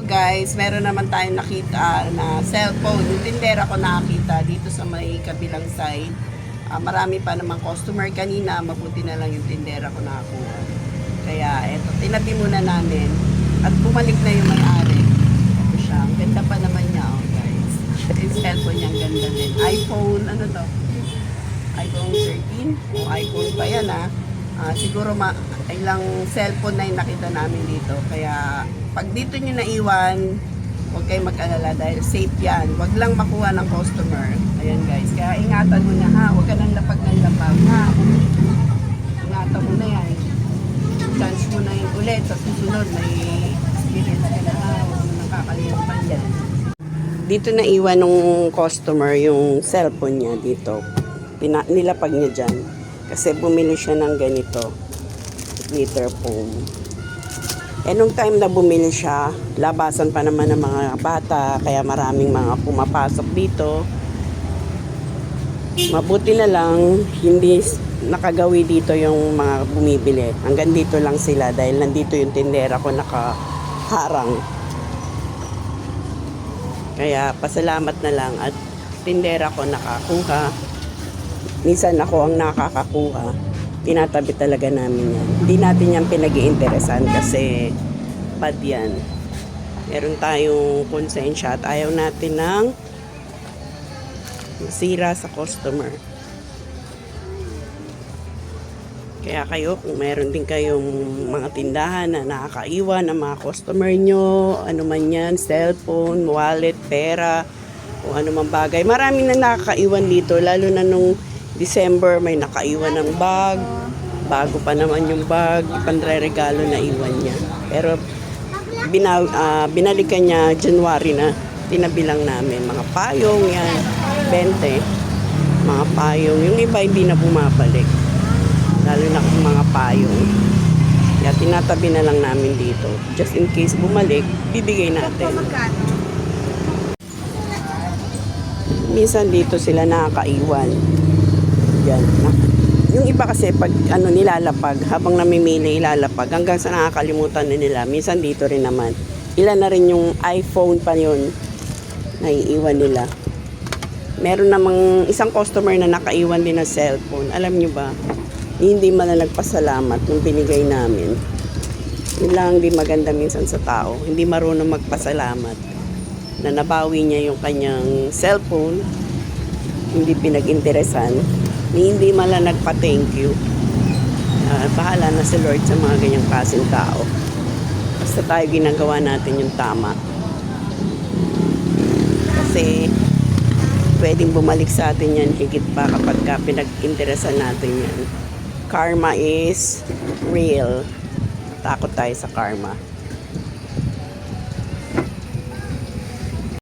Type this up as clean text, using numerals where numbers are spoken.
guys, meron naman tayong nakita na cellphone. Yung tindera ko nakakita dito sa may kabilang side. Marami pa namang customer kanina, mabuti na lang yung tindera ko nakakuha. Kaya eto, tinabi muna namin at bumalik na yung may-ari. Ito siya, ang ganda pa naman niya, oh guys. Yung cellphone niya, ang ganda din. iPhone, ano to? iPhone 13 o iPhone pa yan siguro ilang cellphone na yung nakita namin dito. Kaya pag dito nyo naiwan, huwag kayong mag-alala dahil safe yan. Huwag lang makuha ng customer. Ayan guys, kaya ingatan mo na ha. Huwag ka nang lapag ng lapag ha. Ingatan mo na yan. Chance mo na yun ulit. Sa susunod, may experience ka na ha. Huwag mo nang kakalimutan yan. Dito naiwan ng customer yung cellphone niya dito. Nilapag niya dyan. Kasi bumili siya ng ganito. Glitter foam. Nung time na bumili siya, labasan pa naman ng mga bata, kaya maraming mga pumapasok dito. Mabuti na lang, hindi nakagawi dito yung mga bumibili. Hanggang dito lang sila dahil nandito yung tindera ko nakaharang. Kaya pasalamat na lang at tindera ko nakakuha. Minsan ako ang nakakakuha. Tinatabi talaga namin yan. Hindi natin yan pinag-iinteresan kasi bad yan. Meron tayong konsensya at ayaw natin ng masira sa customer. Kaya kayo, kung meron din kayong mga tindahan na nakakaiwan ng mga customer nyo, ano man yan, cellphone, wallet, pera, o ano man bagay. Maraming na nakakaiwan dito, lalo na nung December, may nakaiwan ng bag. Bago pa naman yung bag, ipandre-regalo na iwan niya. Pero binalikan niya January na. Tinabilang namin. Mga payong yan, 20. Mga payong. Yung iba hindi na bumabalik. Lalo na kung mga payong. Kaya tinatabi na lang namin dito. Just in case bumalik, bibigay natin. Minsan dito sila nakakaiwan. Yan. Yung iba kasi pag nilalapag, habang namimili ilalapag, hanggang sa nakakalimutan na nila. Minsan dito rin naman. Ilan na rin yung iPhone pa yun na iiwan nila. Meron namang isang customer na nakaiwan din ng cellphone. Alam nyo ba? Hindi man na nagpasalamat nung binigay namin. Yun lang di maganda minsan sa tao. Hindi marunong magpasalamat na nabawi niya yung kanyang cellphone. Hindi pinag-interesan. Hindi man lang nagpa-thank you. Bahala na si Lord sa mga ganyang klaseng tao. Basta tayo ginagawa natin yung tama. Kasi pwedeng bumalik sa atin yan higit pa kapag pinag-interesan natin yan. Karma is real. Takot tayo sa karma.